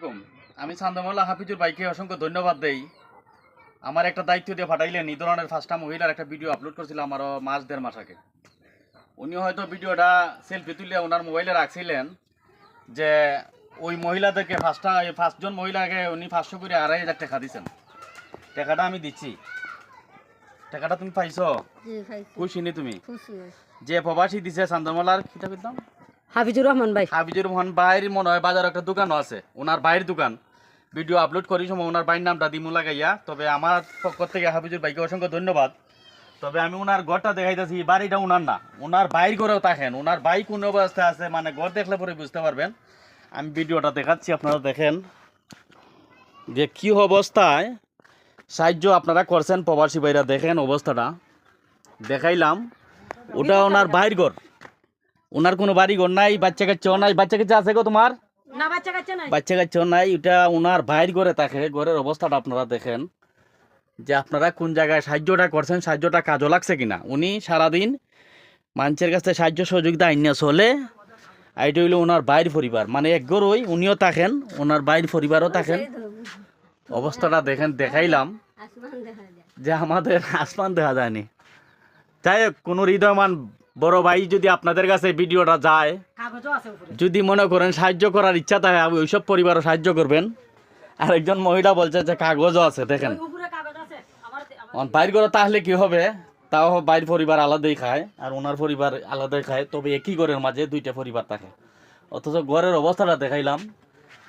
আলাইকুম। আমি চান্দমোল্লা হাফিজুর ভাইকে অসংখ্য ধন্যবাদ দেই। আমার একটা দায়িত্ব দিয়ে পাঠাইলেন। এই ধরনের ফার্স্টটা মহিলার একটা ভিডিও আপলোড করেছিলাম আমারও মাস দেড় মাস আগে। উনি হয়তো ভিডিওটা সেলফি তুলে ওনার মোবাইলে রাখছিলেন যে ওই মহিলাদেরকে পাঁচজন মহিলাকে উনি 500 করে 2500 টাকা দিচ্ছেন। টাকাটা আমি দিচ্ছি। টাকাটা তুমি পাইছো? খুশি নি তুমি? যে প্রবাসী দিছে চান্দমোল্লার কিটা বলতাম হাফিজুর রহমান ভাই। হাফিজুর রহমান ভাইয়ের মনে হয় বাজার একটা দোকানও আছে, ওনার ভাইয়ের দোকান। ভিডিও আপলোড করি সময় ওনার ভাইয়ের নামটা দিমু লাগাইয়া। তবে আমার পক্ষ থেকে হাফিজুর ভাইকে অসংখ্য ধন্যবাদ। তবে আমি ওনার ঘরটা দেখাইতেছি, বাড়িটা ওনার না, ওনার ভাইয়ের ঘরেও থাকেন। ওনার ভাই কোন অবস্থায় আছে মানে ঘর দেখলে পরে বুঝতে পারবেন। আমি ভিডিওটা দেখাচ্ছি, আপনারা দেখেন যে কি অবস্থায় সাহায্য আপনারা করছেন প্রবাসী ভাইরা। দেখেন অবস্থাটা দেখাইলাম, ওটা ওনার ভাইয়ের ঘর। ওনার কোনো বাড়ি ঘর নাই, বাচ্চা কাচ্চাও নাই। বাচ্চা কাচ্চা আছে গো তোমার? না, বাচ্চা কাচ্চা নাই। বাচ্চা কাচ্চাও নাই। ওটা ওনার ভাইয়ের ঘরে থাকে। ঘরের অবস্থাটা আপনারা দেখেন যে আপনারা কোন জায়গায় সাহায্যটা করছেন, সাহায্যটা কাজও লাগছে কিনা। উনি সারাদিন মানুষের কাছে সাহায্য সহযোগিতা আইনা চলে। এইটা হইলো ওনার ভাইয়ের পরিবার, মানে এক ঘরই উনিও থাকেন, ওনার ভাইয়ের পরিবারও থাকেন। অবস্থাটা দেখেন, দেখাইলাম যে আমাদের আসমান দেখা যায়নি। যাই হোক, কোনো হৃদয়মান বড় ভাই যদি আপনাদের কাছে ভিডিওটা যায়, যদি মনে করেন সাহায্য করার ইচ্ছা থাকে, ওইসব পরিবারও সাহায্য করবেন। আর একজন মহিলা বলছে যে কাগজও আছে, দেখেন বাইর করে। তাহলে কি হবে, তাও বাইর পরিবার আলাদাই খায় আর ওনার পরিবার আলাদাই খায়। তবে একই ঘরের মাঝে দুইটা পরিবার থাকে। অথচ ঘরের অবস্থাটা দেখাইলাম।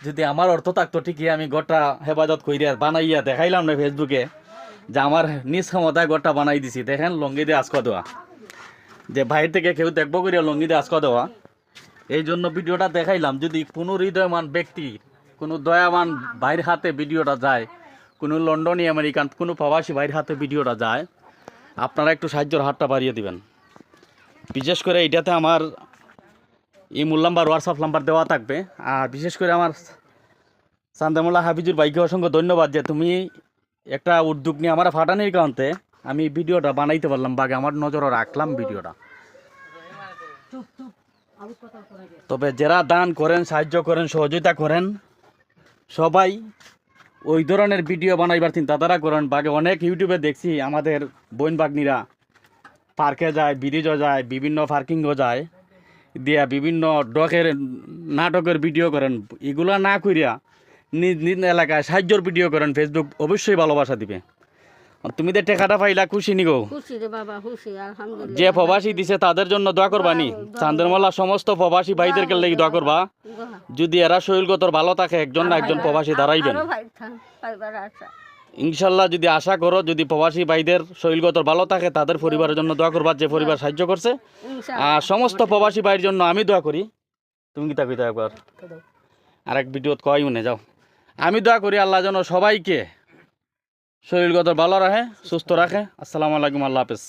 যদি আমার অর্থ থাকতো ঠিকই আমি ঘরটা হেফাজত করিয়া বানাইয়া দেখাইলাম না ফেসবুকে যে আমার নিজ ক্ষমতায় ঘরটা বানাই দিছি। দেখেন লঙ্গি দিয়ে আজকা দেওয়া, যে বাইরে থেকে কেউ দেখবো করিয়া লঙ্গি দিয়ে আজকা দেওয়া। এই জন্য ভিডিওটা দেখাইলাম। যদি কোনো হৃদয়মান ব্যক্তি, কোনো দয়াবান ভাইয়ের হাতে ভিডিওটা যায়, কোনো লন্ডনী আমেরিকান কোনো প্রবাসী ভাইয়ের হাতে ভিডিওটা যায়, আপনারা একটু সাহায্যের হাতটা বাড়িয়ে দিবেন। বিশেষ করে এইটাতে আমার ইমোল নাম্বার, হোয়াটসঅ্যাপ নাম্বার দেওয়া থাকবে। আর বিশেষ করে আমার চান্দমোল্লা হাফিজুর ভাইকে অসংখ্য ধন্যবাদ যে তুমি একটা উদ্যোগ নিয়ে আমার ফাটানির কারণে আমি ভিডিওটা বানাইতে পারলাম, বাগে আমার নজরে রাখলাম ভিডিওটা। তবে যারা দান করেন, সাহায্য করেন, সহযোগিতা করেন, সবাই ওই ধরনের ভিডিও বানাইবার চিন্তা তারা করেন। বাগে অনেক ইউটিউবে দেখছি আমাদের বোন বাগনিরা পার্কে যায়, ব্রিজও যায়, বিভিন্ন পার্কিংও যায়, দিয়া বিভিন্ন নাটকের ভিডিও করেন। এগুলা না করিয়া নিজ নিজ এলাকায় সাহায্যের ভিডিও করেন। ফেসবুক অবশ্যই ভালোবাসা দিবে। তুমি তো টাকাটা পাইলা, খুশি নি গো? খুশি রে বাবা, খুশি আলহামদুলিল্লাহ। যে প্রবাসী দিছে তাদের জন্য দোয়া করবানি। চান্দমোল্লা সমস্ত প্রবাসী ভাইদেরকে লেগে দোয়া করবা। যদি এরা শরীরগত ভালো থাকে, একজন না একজন প্রবাসী দাঁড়াইবেন ইনশাল্লাহ। যদি আশা করো, যদি প্রবাসী ভাইদের শরীরগত ভালো থাকে, তাদের পরিবারের জন্য দোয়া করবা, যে পরিবার সাহায্য করছে। আর সমস্ত প্রবাসী ভাইয়ের জন্য আমি দোয়া করি। তুমি কি তা কইতা একবার আরেক ভিডিওত কয় মনে যাও। আমি দোয়া করি আল্লাহ যেন সবাইকে শরীরগত ভালো রাখে, সুস্থ রাখে। আসসালামু আলাইকুম, আল্লাহ হাফেজ।